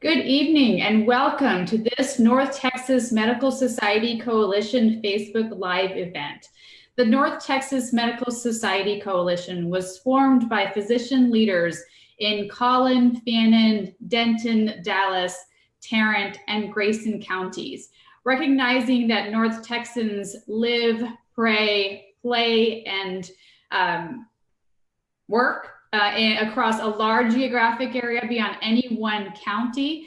Good evening and welcome to this North Texas Medical Society Coalition Facebook Live event. The North Texas Medical Society Coalition was formed by physician leaders in Collin, Fannin, Denton, Dallas, Tarrant, and Grayson counties, recognizing that North Texans live, pray, play, and work across a large geographic area beyond any one county.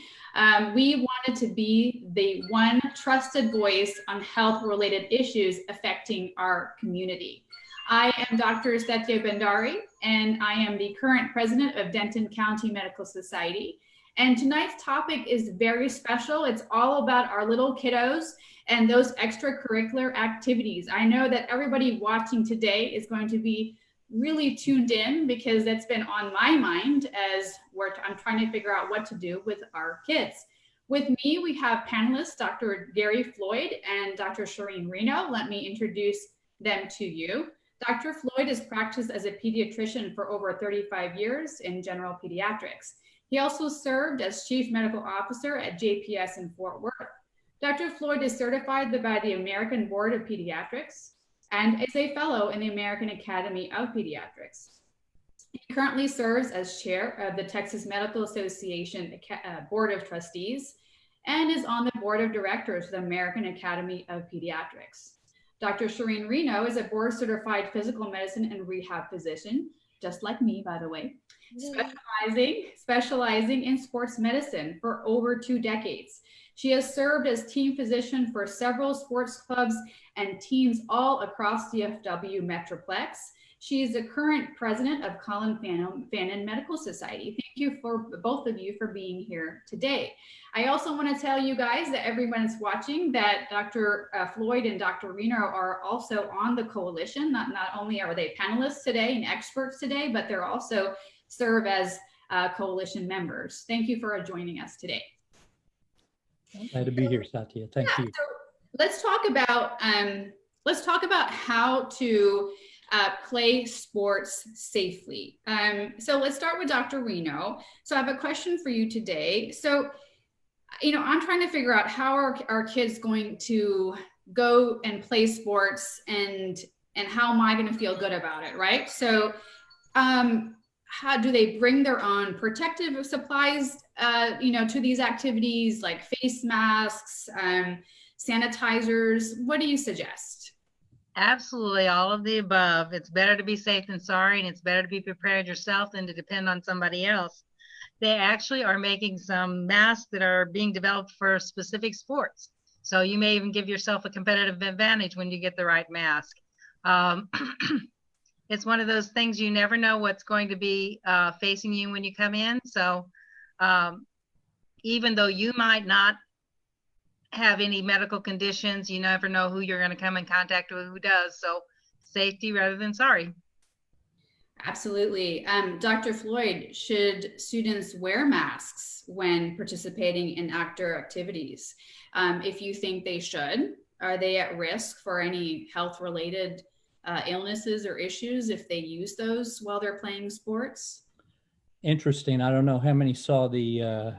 We wanted to be the one trusted voice on health-related issues affecting our community. I am Dr. Satya Bhandari, and I am the current president of Denton County Medical Society. And tonight's topic is very special. It's all about our little kiddos and those extracurricular activities. I know that everybody watching today is going to be really tuned in because that's been on my mind as I'm trying to figure out what to do with our kids. With me, we have panelists, Dr. Gary Floyd and Dr. Serene Reno. Let me introduce them to you. Dr. Floyd has practiced as a pediatrician for over 35 years in general pediatrics. He also served as chief medical officer at JPS in Fort Worth. Dr. Floyd is certified by the American Board of Pediatrics and is a fellow in the American Academy of Pediatrics. He currently serves as chair of the Texas Medical Association Board of Trustees and is on the board of directors of the American Academy of Pediatrics. Dr. Serene Reno is a board certified physical medicine and rehab physician, just like me, by the way, specializing in sports medicine for over 2 decades. She has served as team physician for several sports clubs and teams all across the DFW Metroplex. She is the current president of Collin Fannin Medical Society. Thank you for both of you for being here today. I also want to tell you guys that everyone's watching that Dr. Floyd and Dr. Reno are also on the coalition. Not only are they panelists today and experts today, but they're also serve as coalition members. Thank you for joining us today. Glad to be here, Satya. Thank you. So let's talk about how to play sports safely. So let's start with Dr. Reno. So I have a question for you today. So, I'm trying to figure out how are our kids going to go and play sports and how am I going to feel good about it, right? So how do they bring their own protective supplies, to these activities like face masks, sanitizers? What do you suggest? Absolutely, all of the above. It's better to be safe than sorry, and it's better to be prepared yourself than to depend on somebody else. They actually are making some masks that are being developed for specific sports. So you may even give yourself a competitive advantage when you get the right mask. It's one of those things you never know what's going to be facing you when you come in. So even though you might not have any medical conditions, you never know who you're going to come in contact with who does. So safety rather than sorry. Absolutely. Dr. Floyd, should students wear masks when participating in outdoor activities? If you think they should, are they at risk for any health-related illnesses or issues if they use those while they're playing sports? Interesting. I don't know how many saw the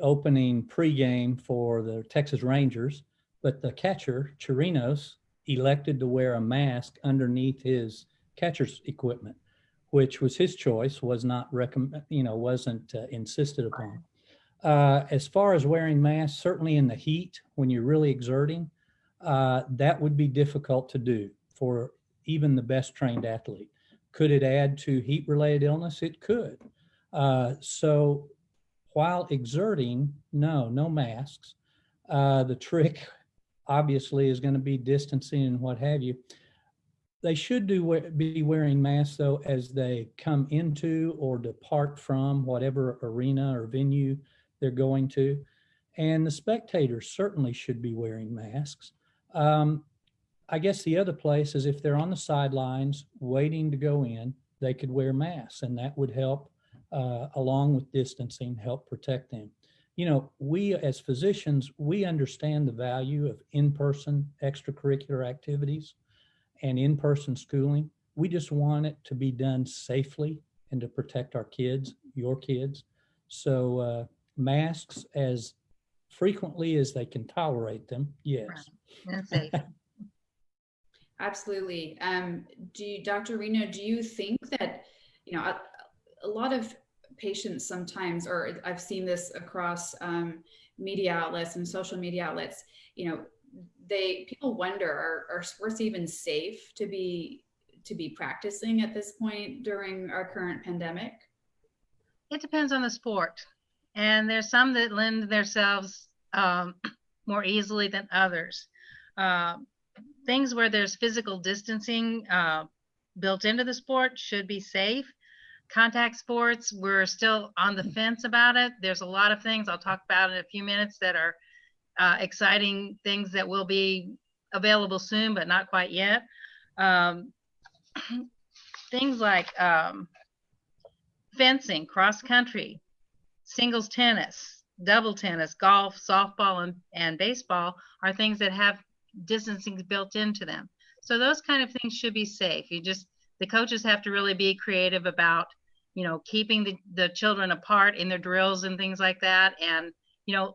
opening pregame for the Texas Rangers, but the catcher, Chirinos, elected to wear a mask underneath his catcher's equipment, which was his choice, was not wasn't insisted upon. As far as wearing masks, certainly in the heat, when you're really exerting, that would be difficult to do for even the best trained athlete. Could it add to heat-related illness? It could. So while exerting, no masks. The trick obviously is going to be distancing and what have you. They should be wearing masks though as they come into or depart from whatever arena or venue they're going to. And the spectators certainly should be wearing masks. I guess the other place is if they're on the sidelines waiting to go in, they could wear masks, and that would help, along with distancing, help protect them. We as physicians, we understand the value of in-person extracurricular activities and in-person schooling. We just want it to be done safely and to protect our kids, your kids. So masks as frequently as they can tolerate them, yes. Right. And safe. Absolutely. Dr. Reno, do you think that, a lot of patients sometimes, or I've seen this across media outlets and social media outlets, people wonder, are sports even safe to be practicing at this point during our current pandemic? It depends on the sport. And there's some that lend themselves more easily than others. Things where there's physical distancing built into the sport should be safe. Contact sports, we're still on the fence about it. There's a lot of things I'll talk about in a few minutes that are exciting things that will be available soon, but not quite yet. Things like fencing, cross country, singles tennis, double tennis, golf, softball, and baseball are things that have distancing built into them. So those kind of things should be safe. The coaches have to really be creative about, keeping the children apart in their drills and things like that. And,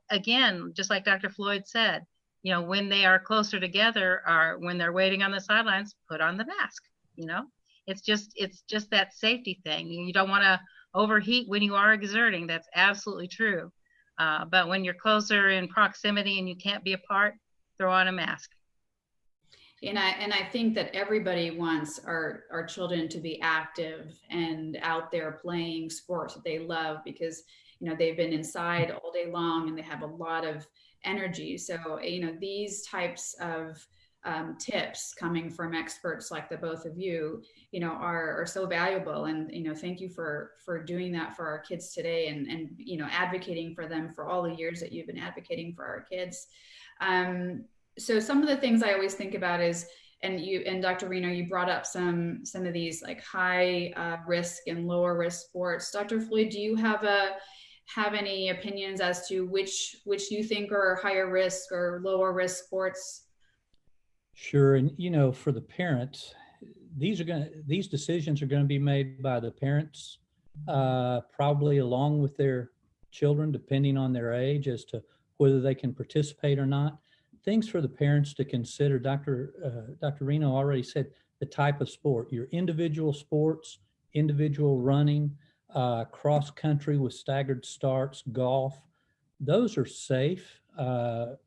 again, just like Dr. Floyd said, when they are closer together or when they're waiting on the sidelines, put on the mask. It's just that safety thing. You don't want to overheat when you are exerting. That's absolutely true. But when you're closer in proximity and you can't be apart, throw on a mask. And I think that everybody wants our children to be active and out there playing sports that they love, because they've been inside all day long and they have a lot of energy. So these types of tips coming from experts like the both of you, are so valuable. And thank you for doing that for our kids today, and advocating for them for all the years that you've been advocating for our kids. So some of the things I always think about is, and Dr. Reno, you brought up some of these like high risk and lower risk sports. Dr. Floyd, do you have any opinions as to which you think are higher risk or lower risk sports? Sure. And, for the parents, these decisions are going to be made by the parents, probably along with their children, depending on their age, as to whether they can participate or not. Things for the parents to consider. Dr. Reno already said the type of sport, your individual sports, individual running, cross country with staggered starts, golf, those are safe,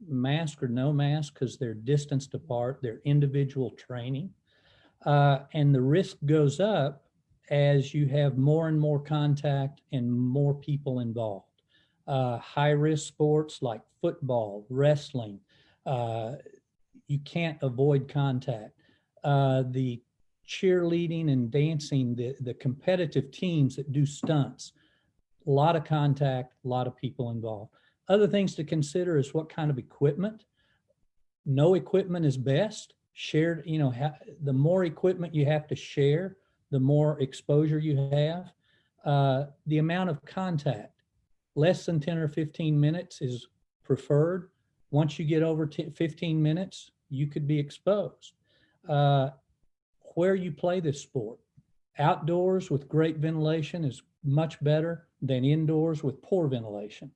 mask or no mask, because they're distanced apart, they're individual training. And the risk goes up as you have more and more contact and more people involved. High risk sports like football, wrestling, you can't avoid contact. The cheerleading and dancing, the competitive teams that do stunts, a lot of contact, a lot of people involved. Other things to consider is what kind of equipment. No equipment is best. Shared, the more equipment you have to share, the more exposure you have. The amount of contact, less than 10 or 15 minutes is preferred. Once you get over 15 minutes, you could be exposed. Where you play this sport, outdoors with great ventilation is much better than indoors with poor ventilation.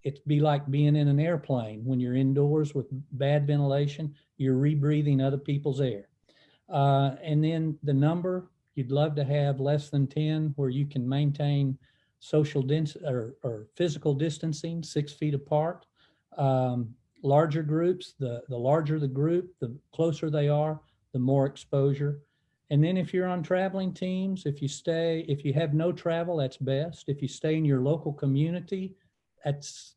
It'd be like being in an airplane. When you're indoors with bad ventilation, you're rebreathing other people's air. And then the number, you'd love to have less than 10, where you can maintain social or physical distancing, 6 feet apart. Larger groups, the larger the group, the closer they are, the more exposure. And then if you're on traveling teams, if you have no travel, that's best. If you stay in your local community, that's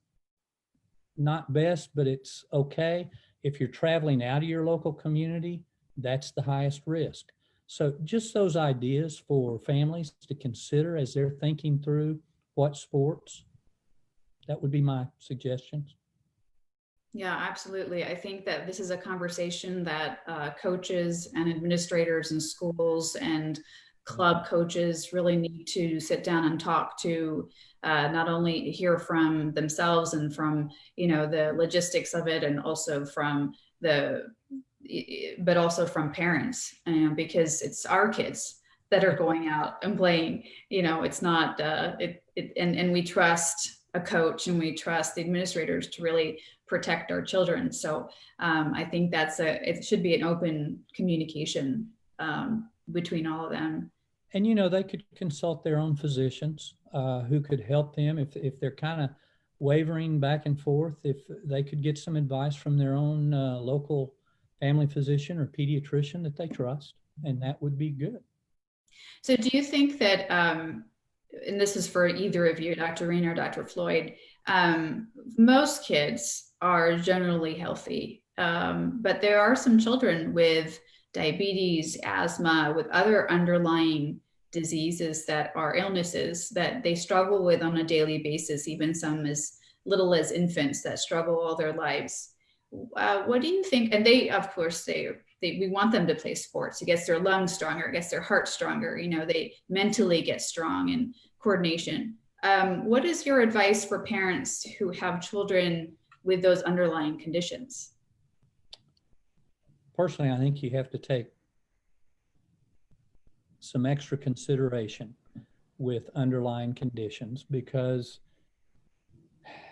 not best, but it's okay. If you're traveling out of your local community, that's the highest risk. So just those ideas for families to consider as they're thinking through what sports. That would be my suggestions. Yeah, absolutely. I think that this is a conversation that coaches and administrators and schools and club coaches really need to sit down and talk to, not only hear from themselves and from, the logistics of it, and also from but also from parents, because it's our kids that are going out and playing. It's not, and we trust a coach and we trust the administrators to really protect our children. So I think it should be an open communication between all of them. And, they could consult their own physicians who could help them if they're kind of wavering back and forth, if they could get some advice from their own local family physician or pediatrician that they trust, and that would be good. So do you think that, and this is for either of you, Dr. Reno or Dr. Floyd, most kids are generally healthy, but there are some children with diabetes, asthma, with other underlying diseases that are illnesses that they struggle with on a daily basis, even some as little as infants that struggle all their lives. What do you think? And they, of course, we want them to play sports. It gets their lungs stronger, it gets their heart stronger. They mentally get strong and coordination. What is your advice for parents who have children with those underlying conditions? Personally, I think you have to take some extra consideration with underlying conditions, because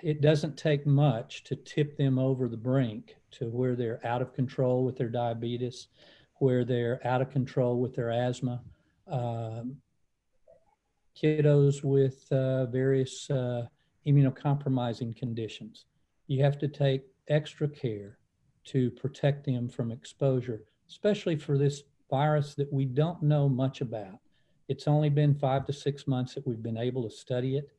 it doesn't take much to tip them over the brink to where they're out of control with their diabetes, where they're out of control with their asthma. Kiddos with various immunocompromising conditions. You have to take extra care to protect them from exposure, especially for this virus that we don't know much about. It's only been 5 to 6 months that we've been able to study it.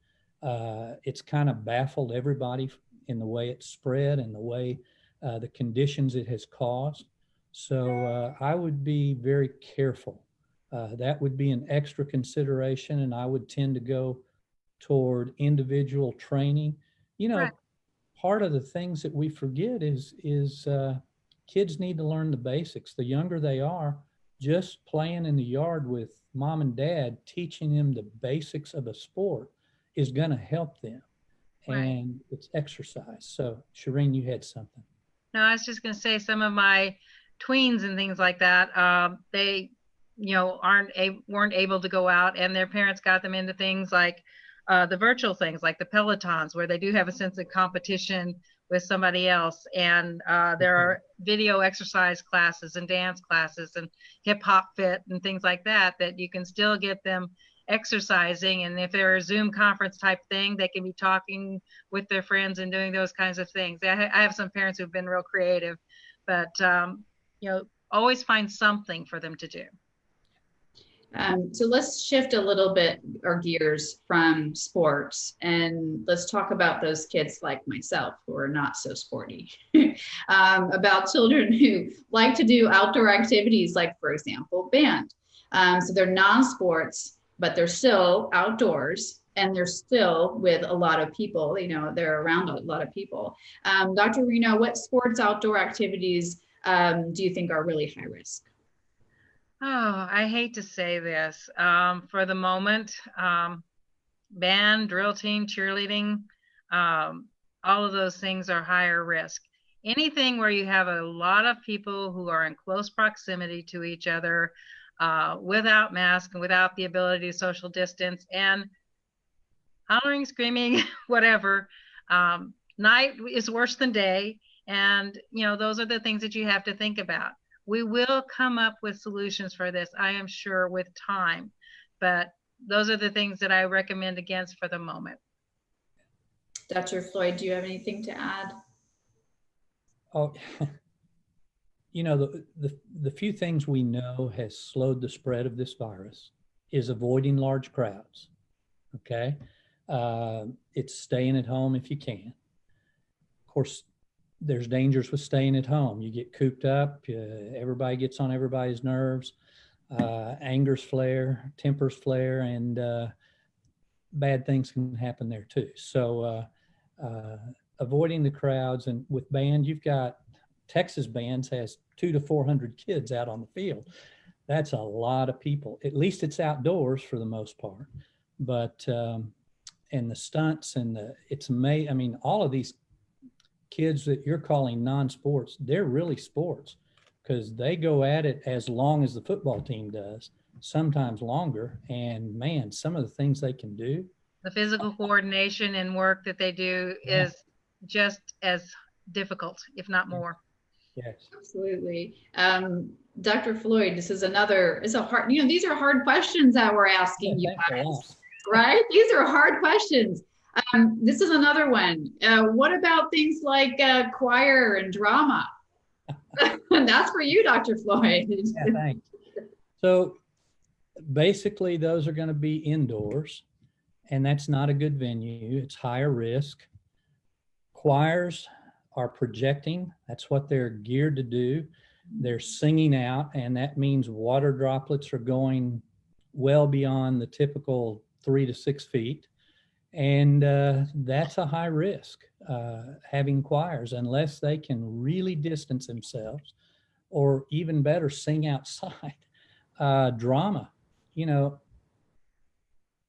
It's kind of baffled everybody in the way it's spread and the way the conditions it has caused. So I would be very careful. That would be an extra consideration, and I would tend to go toward individual training. Right. Part of the things that we forget is kids need to learn the basics. The younger they are, just playing in the yard with mom and dad, teaching them the basics of a sport is going to help them. Right. And it's exercise. So Serene, you had something. No, I was just going to say some of my tweens and things like that, they weren't able to go out, and their parents got them into things like the virtual things like the Pelotons, where they do have a sense of competition with somebody else. And there are video exercise classes and dance classes and hip hop fit and things like that you can still get them exercising. And if they're a Zoom conference type thing, they can be talking with their friends and doing those kinds of things. I have some parents who've been real creative, but always find something for them to do. So let's shift a little bit our gears from sports, and let's talk about those kids like myself who are not so sporty, about children who like to do outdoor activities, like, for example, band. So they're non-sports, but they're still outdoors, and they're still with a lot of people. They're around a lot of people. Dr. Reno, what sports outdoor activities do you think are really high risk? Oh, I hate to say this. For the moment, band, drill team, cheerleading, all of those things are higher risk. Anything where you have a lot of people who are in close proximity to each other, without masks and without the ability to social distance, and hollering, screaming, whatever. Night is worse than day. And, those are the things that you have to think about. We will come up with solutions for this, I am sure, with time, but those are the things that I recommend against for the moment. Dr. Floyd, do you have anything to add? Oh, the few things we know has slowed the spread of this virus is avoiding large crowds. Okay. It's staying at home if you can. Of course, there's dangers with staying at home. You get cooped up, everybody gets on everybody's nerves, angers flare, tempers flare, and bad things can happen there too. So avoiding the crowds. And with band, you've got Texas bands has 200 to 400 kids out on the field. That's a lot of people. At least it's outdoors for the most part. But and the stunts and it's amazing. I mean, all of these kids that you're calling non-sports, they're really sports, because they go at it as long as the football team does, sometimes longer. And man, some of the things they can do The physical coordination and work that they do Yeah. is just as difficult, if not more. Yes. Absolutely. Dr. Floyd, this is it's a hard, these are hard questions that we're asking you Thanks a lot. guys, right? These are hard questions. This is another one. What about things like choir and drama? That's for you, Dr. Floyd. Yeah, thanks. So basically, those are going to be indoors, and that's not a good venue. It's higher risk. Choirs are projecting. That's what they're geared to do. They're singing out, and that means water droplets are going well beyond the typical 3 to 6 feet. And that's a high risk, having choirs, unless they can really distance themselves, or even better, sing outside. Drama,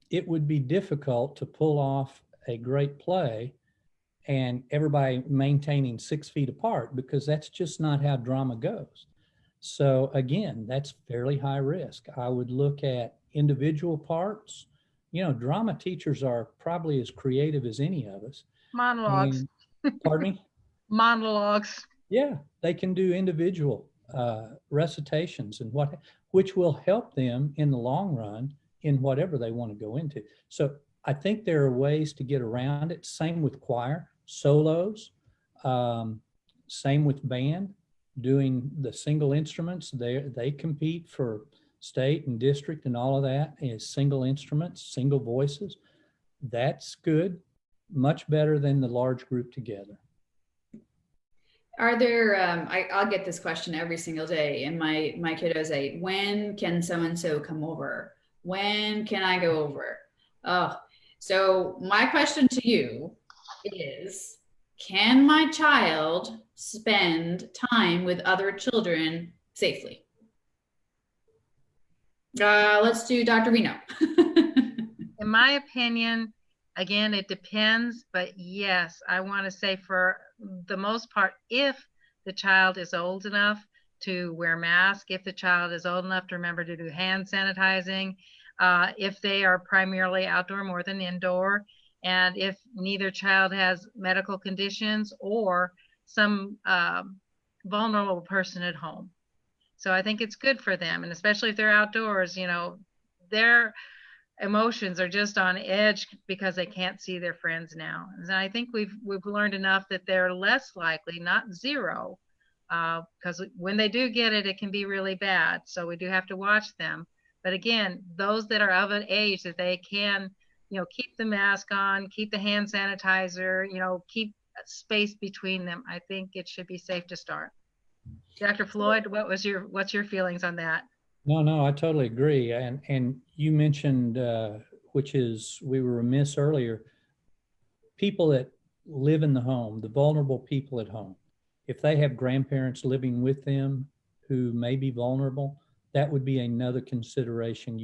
it would be difficult to pull off a great play and everybody maintaining 6 feet apart, because that's just not how drama goes. So again, that's fairly high risk. I would look at individual parts. Drama teachers are probably as creative as any of us. Monologues. Pardon me? Monologues. Yeah, they can do individual recitations and which will help them in the long run in whatever they want to go into. So I think there are ways to get around it. Same with choir, solos, same with band, doing the single instruments. They compete for state and district, and all of that is single instruments, single voices. That's good, much better than the large group together. Are there, I'll get this question every single day, and my kiddos say, when can so-and-so come over? When can I go over? Oh, so my question to you is, can my child spend time with other children safely? Let's do Dr. Reno. In my opinion, again, it depends, but yes, I want to say for the most part, if the child is old enough to wear masks, if the child is old enough to remember to do hand sanitizing, if they are primarily outdoor more than indoor, and if neither child has medical conditions or some vulnerable person at home. So I think it's good for them, and especially if they're outdoors, their emotions are just on edge because they can't see their friends now. And I think we've learned enough that they're less likely, not zero, because when they do get it, it can be really bad. So we do have to watch them. But again, those that are of an age that they can, keep the mask on, keep the hand sanitizer, keep space between them, I think it should be safe to start. Dr. Floyd, what's your feelings on that? No, I totally agree. And you mentioned, which is, we were remiss earlier, people that live in the home, the vulnerable people at home. If they have grandparents living with them who may be vulnerable, that would be another consideration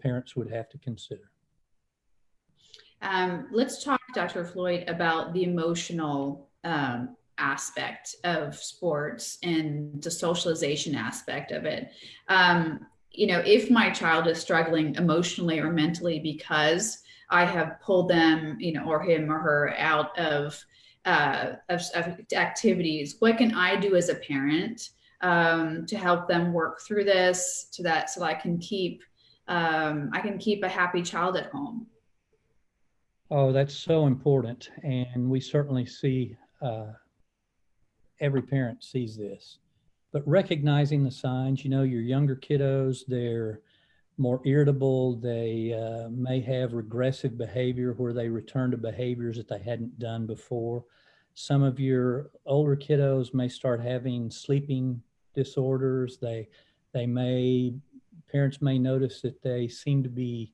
parents would have to consider. Let's talk, Dr. Floyd, about the emotional aspect of sports and the socialization aspect of it. If my child is struggling emotionally or mentally because I have pulled them, or him or her out of activities, what can I do as a parent to help them work through this, so I can keep a happy child at home? Oh, that's so important. And we certainly see, every parent sees this, but recognizing the signs, your younger kiddos, they're more irritable. They may have regressive behavior where they return to behaviors that they hadn't done before. Some of your older kiddos may start having sleeping disorders. Parents may notice that they seem to be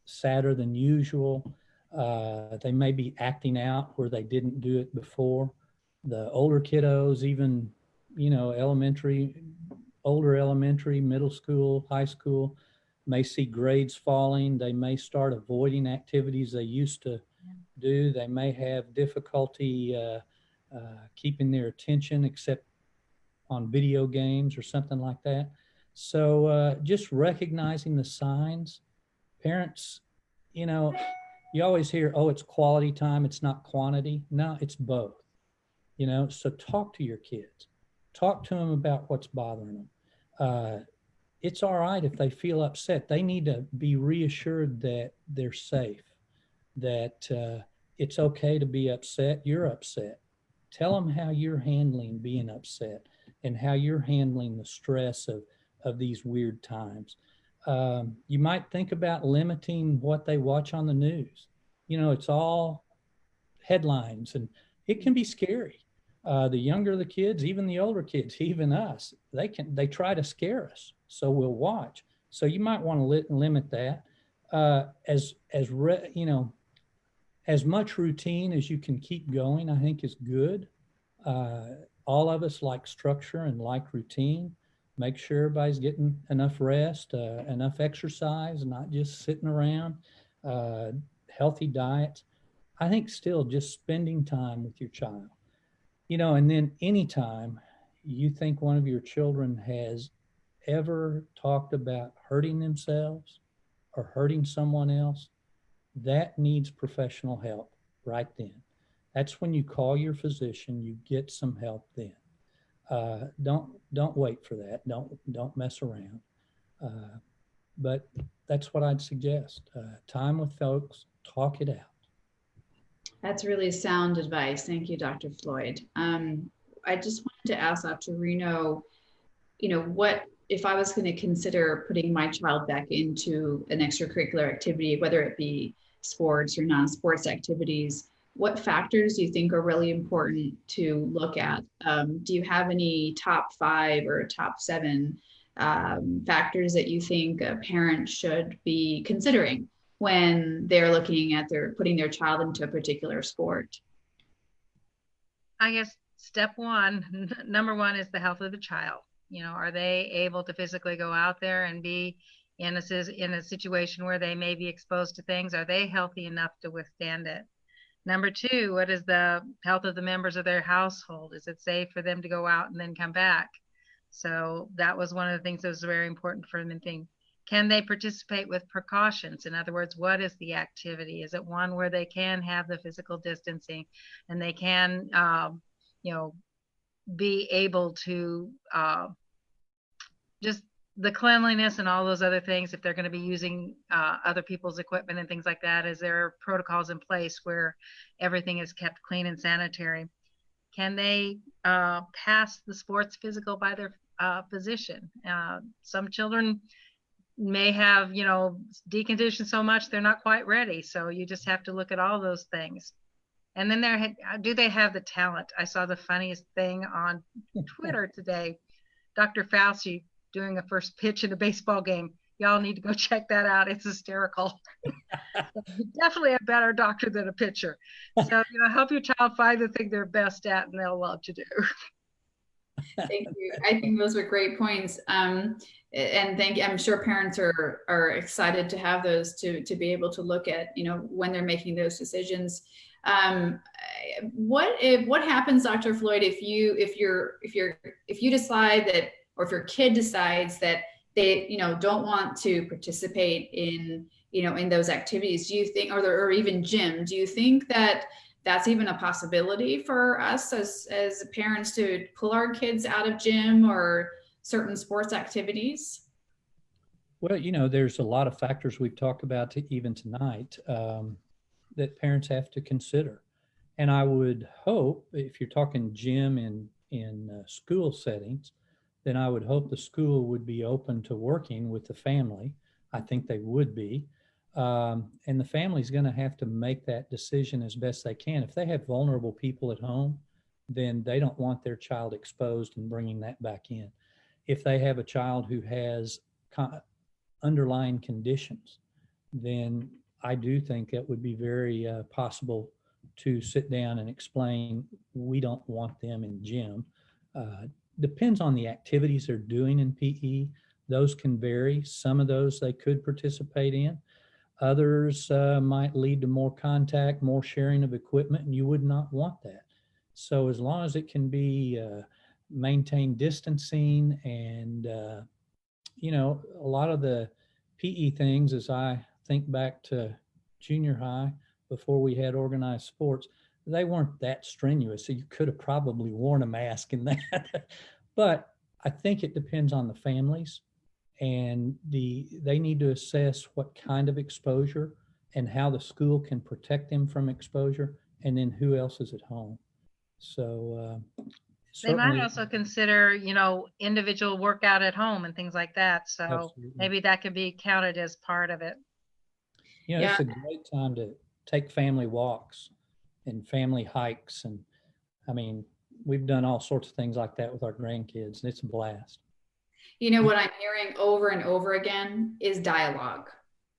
sadder than usual. They may be acting out where they didn't do it before. The older kiddos, even, older elementary, middle school, high school, may see grades falling. They may start avoiding activities they used to do. They may have difficulty keeping their attention except on video games or something like that. So just recognizing the signs Parents, you know, you always hear, oh, it's quality time, it's not quantity. No, it's both, you know. So talk to your kids, talk to them about what's bothering them. It's all right if they feel upset. They need to be reassured that they're safe, that it's okay to be upset. You're upset. Tell them how you're handling being upset and how you're handling the stress of these weird times. You might think about limiting what they watch on the news. You know, it's all headlines and it can be scary. The younger the kids, even the older kids, even us, they try to scare us. So we'll watch. So you might want to limit that. You know, as much routine as you can keep going, I think is good. All of us like structure and like routine. Make sure everybody's getting enough rest, enough exercise, not just sitting around, healthy diets. I think still just spending time with your child, you know, and then anytime you think one of your children has ever talked about hurting themselves or hurting someone else, that needs professional help right then. That's when you call your physician, you get some help then. Don't wait for that. Don't mess around. But that's what I'd suggest. Time with folks, talk it out. That's really sound advice. Thank you, Dr. Floyd. I just wanted to ask Dr. Reno, you know, what if I was going to consider putting my child back into an extracurricular activity, whether it be sports or non-sports activities, what factors do you think are really important to look at? Do you have any top 5 or top 7 factors that you think a parent should be considering when they're looking at putting their child into a particular sport? I guess step one, number one, is the health of the child. You know, are they able to physically go out there and be in a situation where they may be exposed to things? Are they healthy enough to withstand it? Number two, what is the health of the members of their household? Is it safe for them to go out and then come back? So that was one of the things that was very important for them to think. Can they participate with precautions? In other words, what is the activity? Is it one where they can have the physical distancing and they can, you know, be able to just the cleanliness and all those other things, if they're going to be using other people's equipment and things like that, is there protocols in place where everything is kept clean and sanitary? Can they pass the sports physical by their physician? Some children may have, you know, deconditioned so much they're not quite ready. So you just have to look at all those things. And then do they have the talent? I saw the funniest thing on Twitter today. Dr. Fauci doing a first pitch in a baseball game. Y'all need to go check that out. It's hysterical. Definitely a better doctor than a pitcher. So, you know, help your child find the thing they're best at and they'll love to do. Thank you. I think those were great points. And I'm sure parents are excited to have those to be able to look at, you know, when they're making those decisions. What happens, Dr. Floyd, if you decide that, or if your kid decides that they, you know, don't want to participate in, you know, in those activities? Do you think, or even gym, do you think that that's even a possibility for us as parents to pull our kids out of gym or certain sports activities? Well, you know, there's a lot of factors we've talked about even tonight that parents have to consider. And I would hope, if you're talking gym in school settings, then I would hope the school would be open to working with the family. I think they would be. And the family's going to have to make that decision as best they can. If they have vulnerable people at home, then they don't want their child exposed and bringing that back in. If they have a child who has underlying conditions, then I do think it would be very possible to sit down and explain, we don't want them in gym. Depends on the activities they're doing in PE. Those can vary. Some of those they could participate in. Others might lead to more contact, more sharing of equipment, and you would not want that. So as long as it can be maintain distancing and, you know, a lot of the PE things, as I think back to junior high before we had organized sports, they weren't that strenuous. So you could have probably worn a mask in that. But I think it depends on the families, and they need to assess what kind of exposure and how the school can protect them from exposure, and then who else is at home. So They might certainly, also consider, individual workout at home and things like that. So absolutely. maybe that could be counted as part of it. Yeah. It's a great time to take family walks and family hikes. And I mean, we've done all sorts of things like that with our grandkids, and it's a blast. What I'm hearing over and over again is dialogue.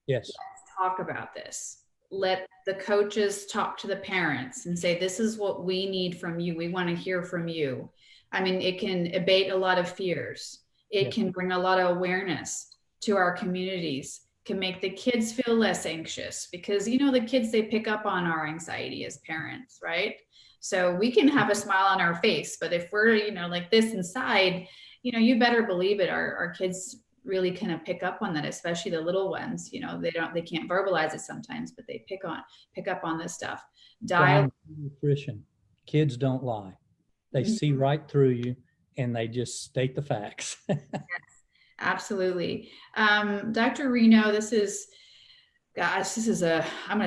Yes. Let's talk about this. Let the coaches talk to the parents and say, this is what we need from you. We want to hear from you. I mean, it can abate a lot of fears. It can bring a lot of awareness to our communities, can make the kids feel less anxious, because, the kids, they pick up on our anxiety as parents, right? So we can have a smile on our face, but if we're, like this inside, you better believe it. Our kids really kind of pick up on that, especially the little ones. They can't verbalize it sometimes, but they pick up on this stuff. Nutrition. Kids don't lie. They see right through you, and they just state the facts. Yes, absolutely. Dr. Reno, I'm going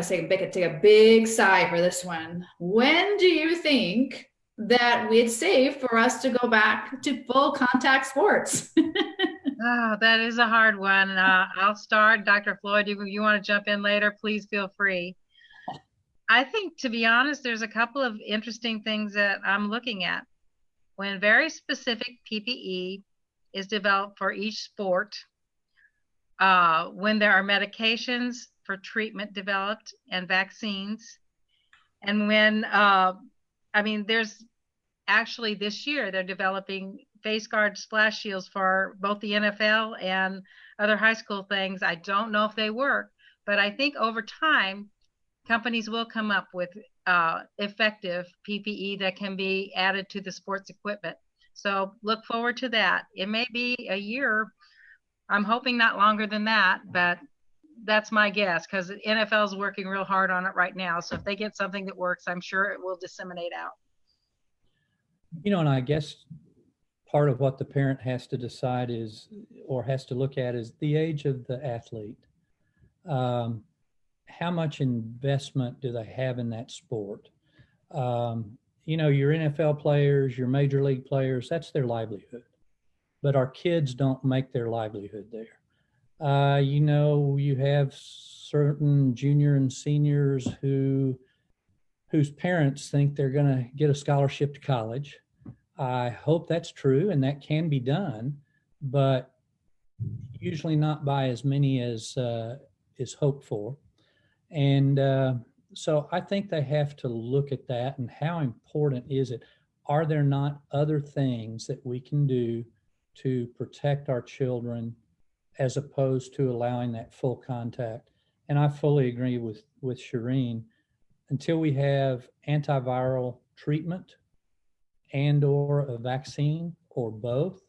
to take a big sigh for this one. When do you think that it's safe for us to go back to full contact sports? Oh, that is a hard one. I'll start. Dr. Floyd, if you want to jump in later, please feel free. I think, to be honest, there's a couple of interesting things that I'm looking at. When very specific PPE is developed for each sport, when there are medications for treatment developed and vaccines, and when, there's actually this year, they're developing face guard splash shields for both the NFL and other high school things. I don't know if they work, but I think over time, companies will come up with effective PPE that can be added to the sports equipment. So look forward to that. It may be a year. I'm hoping not longer than that, but that's my guess, because the NFL is working real hard on it right now. So if they get something that works, I'm sure it will disseminate out. And I guess part of what the parent has to decide is, or has to look at, is the age of the athlete. How much investment do they have in that sport? Your NFL players, your major league players, that's their livelihood. But our kids don't make their livelihood there. You have certain junior and seniors whose parents think they're going to get a scholarship to college. I hope that's true, and that can be done, but usually not by as many as is hoped for. And so I think they have to look at that, and how important is it? Are there not other things that we can do to protect our children as opposed to allowing that full contact? And I fully agree with Serene. Until we have antiviral treatment and or a vaccine, or both,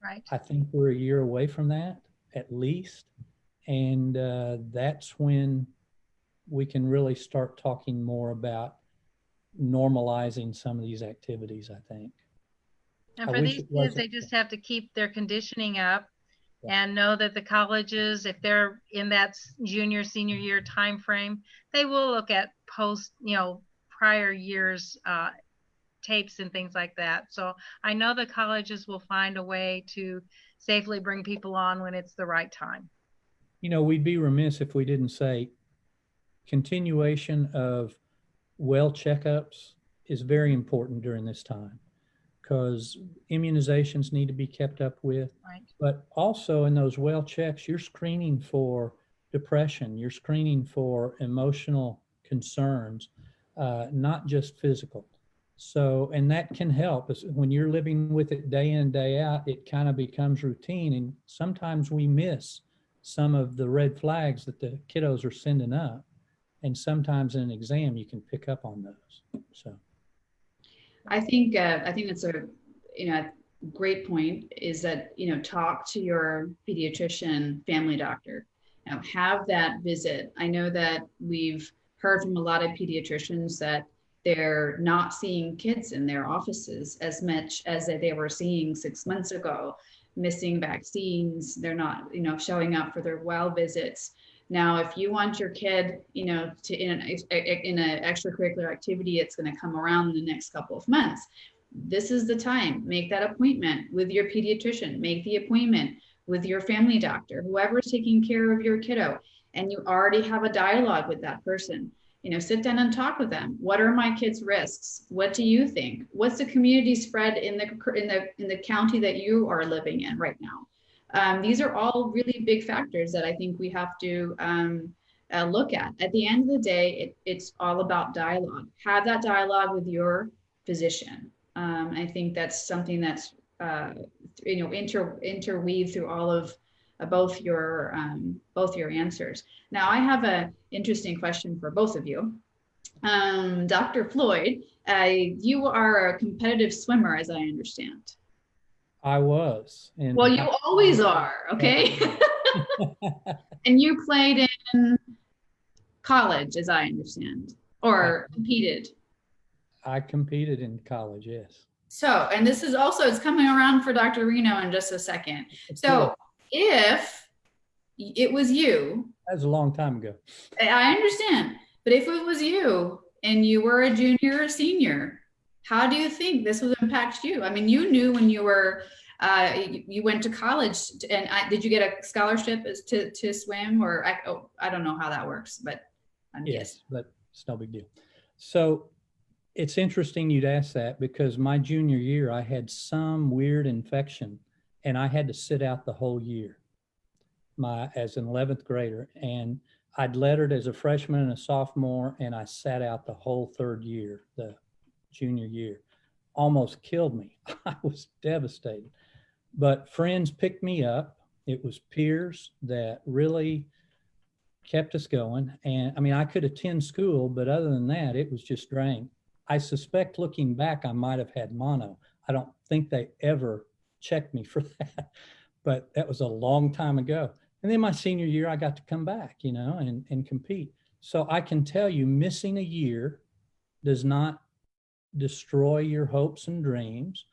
right, I think we're a year away from that at least. And that's when we can really start talking more about normalizing some of these activities, I think. And for these kids, they just have to keep their conditioning up and know that the colleges, if they're in that junior, senior year time frame, they will look at prior years tapes and things like that. So I know the colleges will find a way to safely bring people on when it's the right time. We'd be remiss if we didn't say continuation of well checkups is very important during this time, because immunizations need to be kept up with. Right. But also in those well checks, you're screening for depression, you're screening for emotional concerns, not just physical. So, and that can help. When you're living with it day in, day out, it kind of becomes routine. And sometimes we miss some of the red flags that the kiddos are sending up. And sometimes in an exam, you can pick up on those. So I think that's a great point, is that talk to your pediatrician, family doctor, have that visit. I know that we've heard from a lot of pediatricians that they're not seeing kids in their offices as much as they were seeing 6 months ago, missing vaccines. They're not, showing up for their well visits. Now, if you want your kid, to in an extracurricular activity, it's going to come around in the next couple of months. This is the time. Make that appointment with your pediatrician. Make the appointment with your family doctor, whoever's taking care of your kiddo, and you already have a dialogue with that person. Sit down and talk with them. What are my kids' risks? What do you think? What's the community spread in the county that you are living in right now? These are all really big factors that I think we have to look at. At the end of the day, it's all about dialogue. Have that dialogue with your physician. I think that's something that's interweave through all of both your answers. Now, I have an interesting question for both of you. Dr. Floyd, you are a competitive swimmer, as I understand. I was. Well, you always are, okay? And you played in college, as I understand, or competed. I competed in college, yes. So, and this is also, it's coming around for Dr. Reno in just a second. So if it was you. That was a long time ago. I understand. But if it was you and you were a junior or senior, how do you think this would impact you? I mean, you knew when you were, you went to college, and did you get a scholarship to swim, or I don't know how that works, but yes, but it's no big deal. So it's interesting you'd ask that, because my junior year, I had some weird infection and I had to sit out the whole year as an 11th grader. And I'd lettered as a freshman and a sophomore, and I sat out the whole third year, the junior year. Almost killed me. I was devastated. But friends picked me up. It was peers that really kept us going. And I mean, I could attend school, but other than that, it was just drained. I suspect, looking back, I might have had mono. I don't think they ever checked me for that, but that was a long time ago. And then my senior year, I got to come back, and compete. So I can tell you, missing a year does not destroy your hopes and dreams.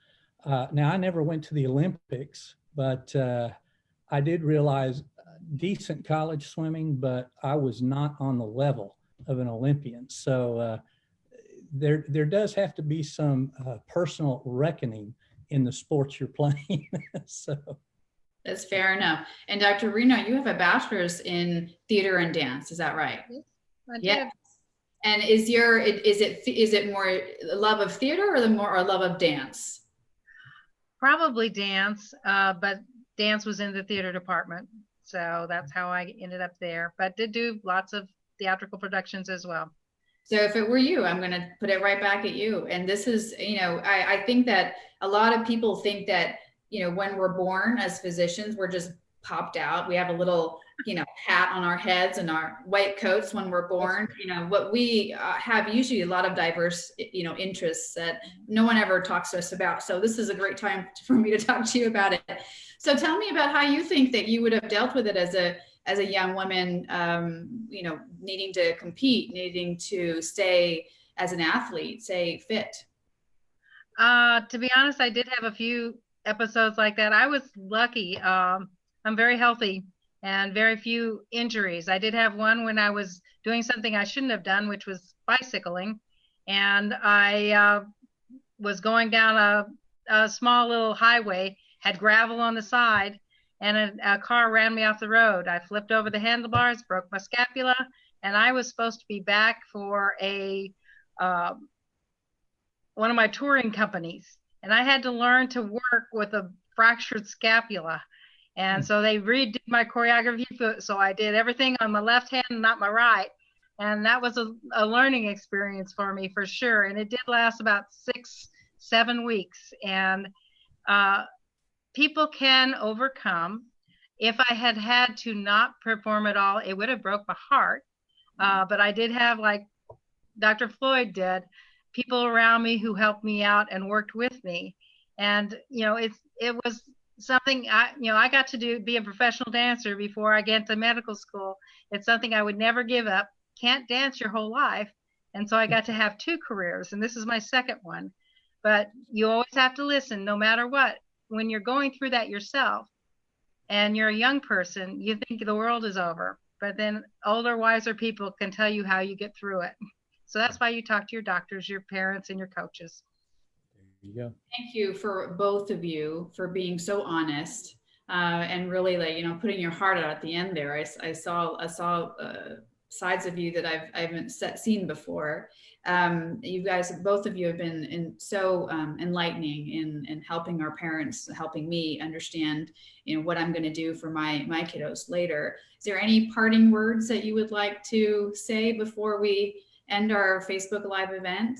Now, I never went to the Olympics, but I did realize decent college swimming, but I was not on the level of an Olympian. So there does have to be some personal reckoning in the sports you're playing. So that's fair enough. And Dr. Reno, you have a bachelor's in theater and dance. Is that right? Yes. And is it more love of theater or love of dance? Probably dance, but dance was in the theater department. So that's how I ended up there, but did do lots of theatrical productions as well. So if it were you, I'm going to put it right back at you. And this is, I think that a lot of people think that, when we're born as physicians, we're just popped out. We have a little, hat on our heads and our white coats when we're born. What we have usually a lot of diverse, interests that no one ever talks to us about. So this is a great time for me to talk to you about it. So tell me about how you think that you would have dealt with it as a young woman, needing to compete, needing to stay as an athlete, stay fit. To be honest, I did have a few episodes like that. I was lucky. I'm very healthy and very few injuries. I did have one when I was doing something I shouldn't have done, which was bicycling. And I was going down a small little highway, had gravel on the side, and a car ran me off the road. I flipped over the handlebars, broke my scapula, and I was supposed to be back for one of my touring companies. And I had to learn to work with a fractured scapula. And so they redid my choreography. So I did everything on my left hand, not my right. And that was a learning experience for me, for sure. And it did last about 6-7 weeks. And people can overcome. If I had had to not perform at all, it would have broke my heart. But I did have, like Dr. Floyd did, people around me who helped me out and worked with me. And, it was something I got to be a professional dancer before I get to medical school. It's something I would never give up. Can't dance your whole life. And so I got to have 2 careers, and this is my second one. But you always have to listen no matter what. When you're going through that yourself and you're a young person, you think the world is over. But then older, wiser people can tell you how you get through it. So that's why you talk to your doctors, your parents, and your coaches. There you go. Thank you for both of you for being so honest and really, like, you know, putting your heart out at the end there. I saw sides of you that I haven't seen before. You guys, both of you have been so enlightening in helping our parents, helping me understand, you know, what I'm going to do for my kiddos later. Is there any parting words that you would like to say before we end our Facebook Live event?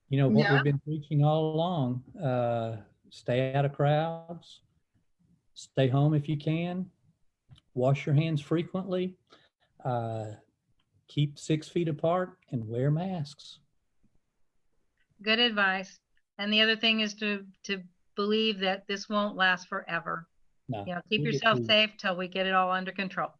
You know what we've been preaching all along, stay out of crowds, stay home if you can, wash your hands frequently, keep 6 feet apart, and wear masks. Good advice. And the other thing is to believe that this won't last forever. No, you know, keep yourself safe till we get it all under control.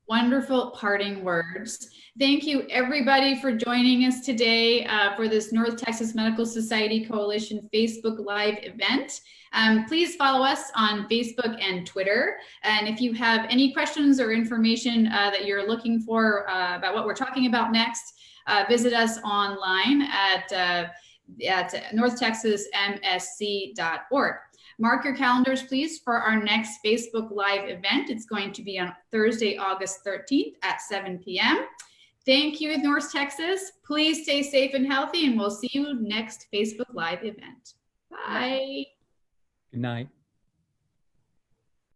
Wonderful parting words. Thank you everybody for joining us today for this North Texas Medical Society Coalition Facebook Live event. Please follow us on Facebook and Twitter. And if you have any questions or information that you're looking for about what we're talking about next, visit us online at northtexasmsc.org. Mark your calendars, please, for our next Facebook Live event. It's going to be on Thursday, August 13th at 7 p.m. Thank you, North Texas. Please stay safe and healthy, and we'll see you next Facebook Live event. Bye. Good night.